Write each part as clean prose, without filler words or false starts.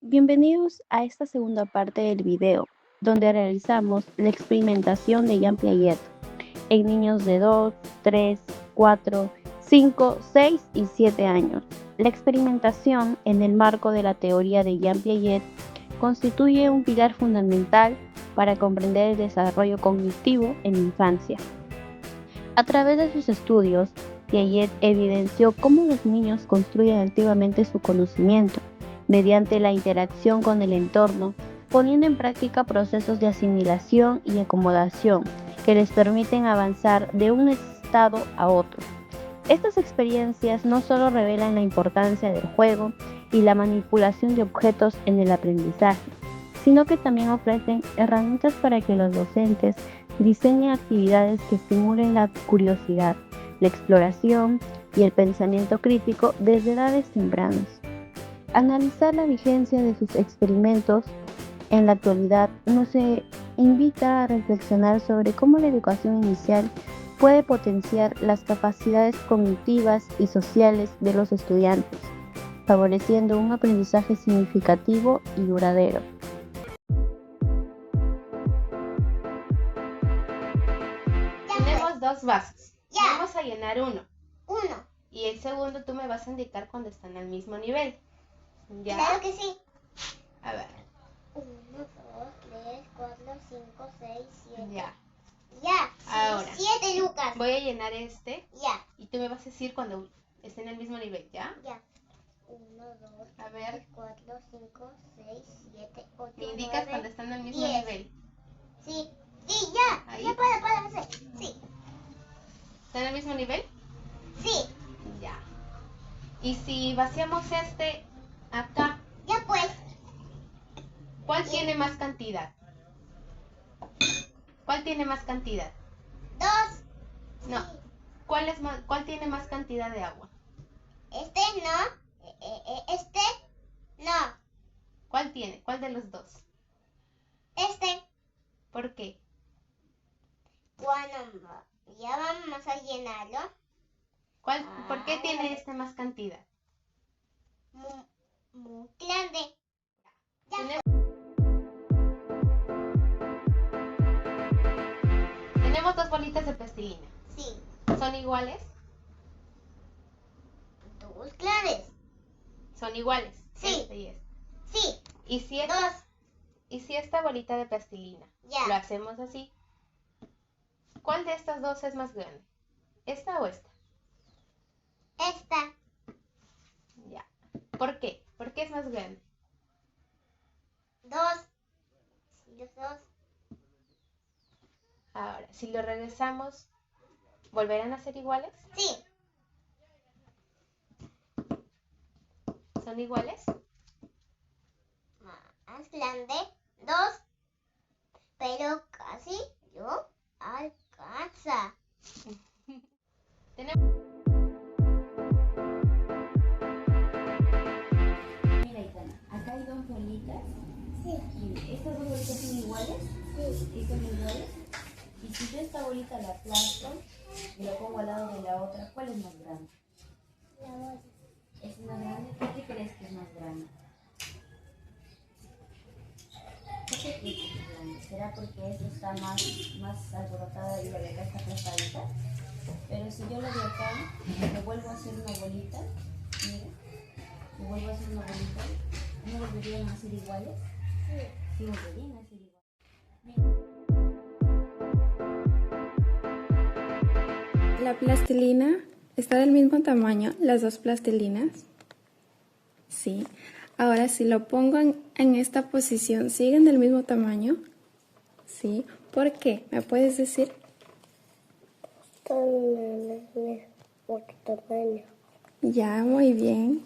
Bienvenidos a esta segunda parte del video, donde realizamos la experimentación de Jean Piaget en niños de 2, 3, 4, 5, 6 y 7 años. La experimentación, en el marco de la teoría de Jean Piaget, constituye un pilar fundamental para comprender el desarrollo cognitivo en la infancia. A través de sus estudios, Piaget evidenció cómo los niños construyen activamente su conocimiento mediante la interacción con el entorno, poniendo en práctica procesos de asimilación y acomodación que les permiten avanzar de un estado a otro. Estas experiencias no solo revelan la importancia del juego y la manipulación de objetos en el aprendizaje, sino que también ofrecen herramientas para que los docentes diseñen actividades que estimulen la curiosidad, la exploración y el pensamiento crítico desde edades tempranas. Analizar la vigencia de sus experimentos en la actualidad nos invita a reflexionar sobre cómo la educación inicial puede potenciar las capacidades cognitivas y sociales de los estudiantes, favoreciendo un aprendizaje significativo y duradero. Tenemos dos vasos. Ya. Vamos a llenar uno. Uno. Y el segundo tú me vas a indicar cuando están al mismo nivel. ¿Ya? Claro que sí. A ver. 1, 2, 3, 4, 5, 6, 7. Ya. Ya. Ahora. 7, Lucas. Voy a llenar este Ya. y tú me vas a decir cuando estén al mismo nivel, ¿ya? Ya. 1, 2, A ver. 3, 4, 5, 6, 7, 8, Me indicas 9, cuando están al mismo 10. nivel. Sí. Sí, ya. Ahí. Ya para hacer. Sí. ¿Están al mismo nivel? Sí. Ya. Y si vaciamos este acá, Ya pues. ¿cuál tiene más cantidad? ¿Cuál tiene más cantidad? 2. No. Sí. ¿Cuál tiene más cantidad de agua? Este no. Este no. ¿Cuál tiene? ¿Cuál de los dos? Este. ¿Por qué? Cuando ya vamos a llenarlo. ¿Por qué tiene este más cantidad? Muy grande. Ya. Tenemos dos bolitas de plastilina. Sí. ¿Son iguales? Dos claves. Son iguales. Sí. Este y este. Sí. ¿Y si Dos. esta bolita de plastilina Ya. lo hacemos así? ¿Cuál de estas dos es más grande? ¿Esta o esta? Esta. Ya. ¿Por qué? ¿Por qué es más grande? Dos. Sí, los dos. Ahora, si lo regresamos, ¿volverán a ser iguales? Sí. ¿Son iguales? Más grande. Dos. Pero casi no alcanza. Mira, Itana, acá hay dos bolitas. Sí. Y estas dos bolitas son iguales. Sí. ¿Y son iguales? Y si yo esta bolita la aplasto y la pongo al lado de la otra, ¿cuál es más grande? La bolsa. ¿Es más grande? ¿Por qué crees que es más grande? ¿Por qué crees que es más grande? ¿Será porque esta está más alborotada y la de acá está aplastadita? Pero si yo la de acá le vuelvo a hacer una bolita, mira, le vuelvo a hacer una bolita, ¿no volverían a ser iguales? Sí. Sí, volverían a ser iguales. La plastilina está del mismo tamaño, las dos plastilinas. Sí. Ahora si lo pongo en esta posición, ¿siguen del mismo tamaño? Sí. ¿Por qué? ¿Me puedes decir? Están en el mismo tamaño. Ya, muy bien.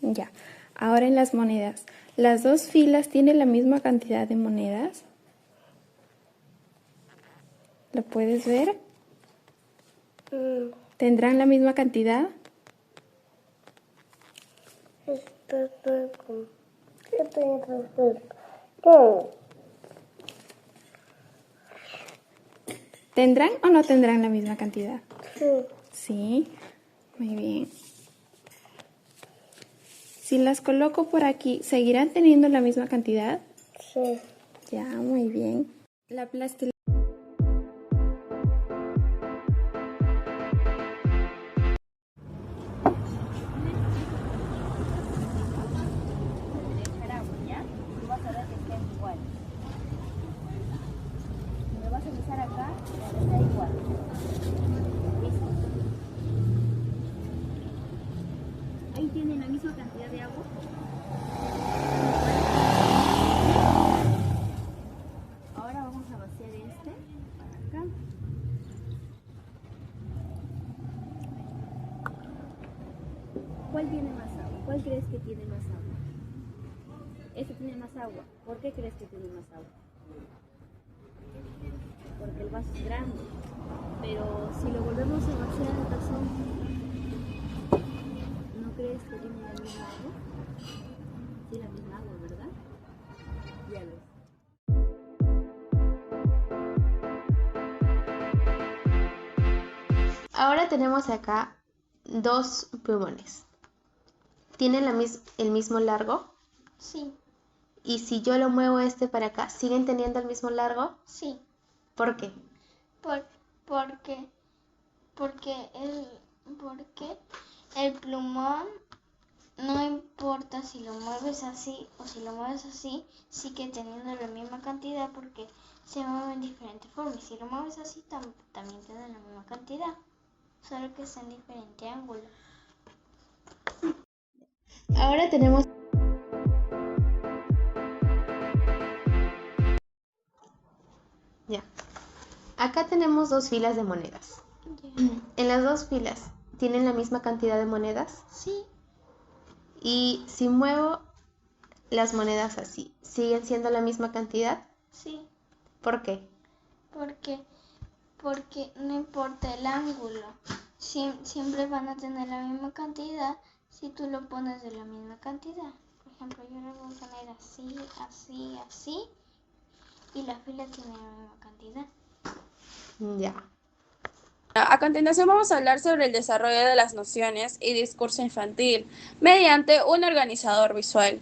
Ya. Ahora en las monedas. ¿Las dos filas tienen la misma cantidad de monedas? ¿Lo puedes ver? ¿Tendrán la misma cantidad? ¿Tendrán o no tendrán la misma cantidad? Sí. Sí, muy bien. Si las coloco por aquí, ¿seguirán teniendo la misma cantidad? Sí. Ya, muy bien. La plastilina. Ahí tienen la misma cantidad de agua. Ahora vamos a vaciar este para acá. ¿Cuál tiene más agua? ¿Cuál crees que tiene más agua? Este tiene más agua. ¿Por qué crees que tiene más agua? Porque el vaso es grande. Pero si lo volvemos a vaciar al tazón, ¿no crees que tiene la misma agua? Sí, la misma agua, ¿verdad? Ya ves. Ahora tenemos acá dos plumones. ¿Tienen el mismo largo? Sí. Y si yo lo muevo este para acá, ¿siguen teniendo el mismo largo? Sí. ¿Por qué? Porque el plumón, no importa si lo mueves así o si lo mueves así, sigue teniendo la misma cantidad porque se mueve en diferentes formas. Si lo mueves así, también tiene la misma cantidad, solo que está en diferente ángulo. Ahora tenemos... Ya. Acá tenemos dos filas de monedas. En las dos filas, ¿tienen la misma cantidad de monedas? Sí. Y si muevo las monedas así, ¿siguen siendo la misma cantidad? Sí. ¿Por qué? Porque no importa el ángulo, siempre van a tener la misma cantidad si tú lo pones de la misma cantidad. Por ejemplo, yo lo voy a poner así, así, así, y la fila tiene la misma cantidad. Ya. A continuación vamos a hablar sobre el desarrollo de las nociones y discurso infantil mediante un organizador visual.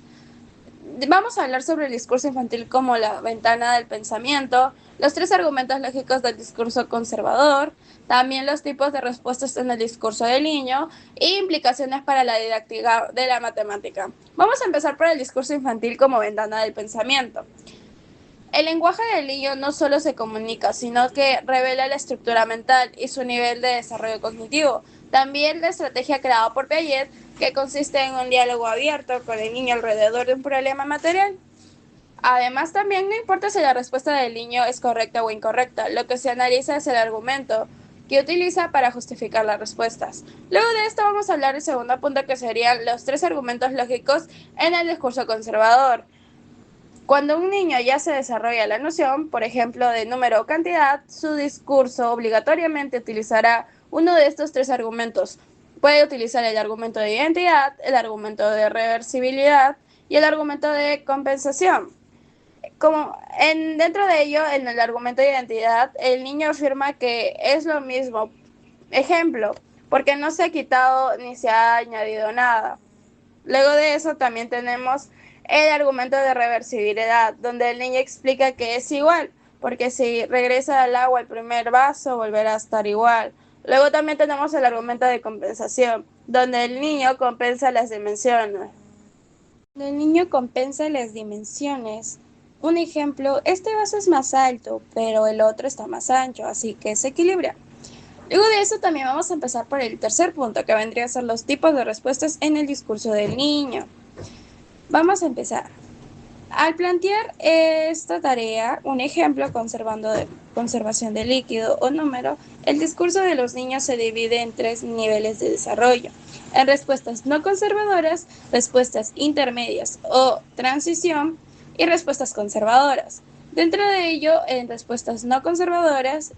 Vamos a hablar sobre el discurso infantil como la ventana del pensamiento, los tres argumentos lógicos del discurso conservador, también los tipos de respuestas en el discurso del niño e implicaciones para la didáctica de la matemática. Vamos a empezar por el discurso infantil como ventana del pensamiento. El lenguaje del niño no solo se comunica, sino que revela la estructura mental y su nivel de desarrollo cognitivo. También la estrategia creada por Piaget, que consiste en un diálogo abierto con el niño alrededor de un problema material. Además, también no importa si la respuesta del niño es correcta o incorrecta, lo que se analiza es el argumento que utiliza para justificar las respuestas. Luego de esto vamos a hablar del segundo punto, que serían los tres argumentos lógicos en el discurso conservador. Cuando un niño ya se desarrolla la noción, por ejemplo, de número o cantidad, su discurso obligatoriamente utilizará uno de estos tres argumentos. Puede utilizar el argumento de identidad, el argumento de reversibilidad y el argumento de compensación. Dentro de ello, en el argumento de identidad, el niño afirma que es lo mismo. Ejemplo, porque no se ha quitado ni se ha añadido nada. Luego de eso también tenemos el argumento de reversibilidad, donde el niño explica que es igual, porque si regresa al agua el primer vaso, volverá a estar igual. Luego también tenemos el argumento de compensación, donde el niño compensa las dimensiones. Un ejemplo, este vaso es más alto, pero el otro está más ancho, así que se equilibra. Luego de eso también vamos a empezar por el tercer punto, que vendría a ser los tipos de respuestas en el discurso del niño. Vamos a empezar. Al plantear esta tarea, un ejemplo, conservación de líquido o número, el discurso de los niños se divide en tres niveles de desarrollo. En respuestas no conservadoras, respuestas intermedias o transición y respuestas conservadoras. Dentro de ello, en respuestas no conservadoras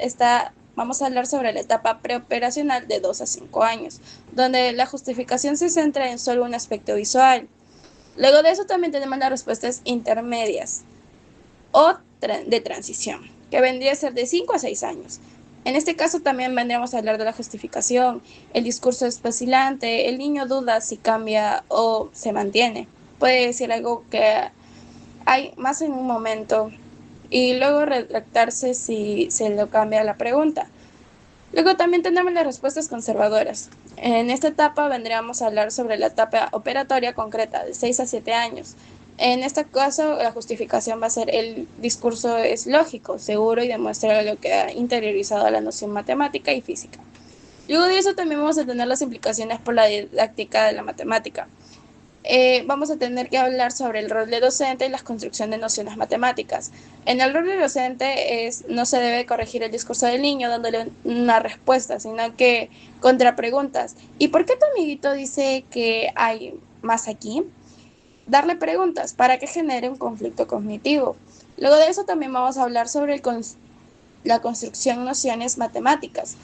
vamos a hablar sobre la etapa preoperacional de 2 a 5 años, donde la justificación se centra en solo un aspecto visual. Luego de eso también tenemos las respuestas intermedias o de transición, que vendría a ser de 5 a 6 años. En este caso también vendríamos a hablar de la justificación. El discurso es vacilante, el niño duda si cambia o se mantiene. Puede decir algo que hay más en un momento y luego retractarse si se lo cambia la pregunta. Luego también tenemos las respuestas conservadoras. En esta etapa vendríamos a hablar sobre la etapa operatoria concreta de 6 a 7 años. En este caso, la justificación va a ser el discurso es lógico, seguro y demuestra lo que ha interiorizado la noción matemática y física. Luego de eso también vamos a tener las implicaciones por la didáctica de la matemática. Vamos a tener que hablar sobre el rol de docente y la construcción de nociones matemáticas. En el rol de docente no se debe corregir el discurso del niño dándole una respuesta, sino que contrapreguntas. ¿Y por qué tu amiguito dice que hay más aquí? Darle preguntas para que genere un conflicto cognitivo. Luego de eso también vamos a hablar sobre la construcción de nociones matemáticas.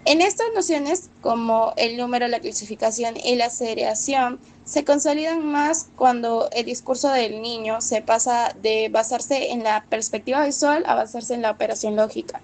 En estas nociones, como el número, la clasificación y la seriación, se consolidan más cuando el discurso del niño se pasa de basarse en la perspectiva visual a basarse en la operación lógica.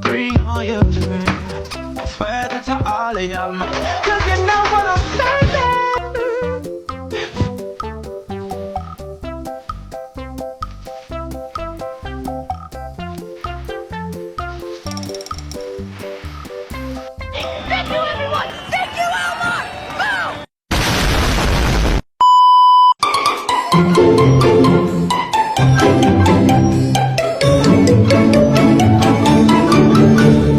Bring all your friends, further to all of your 'cause you know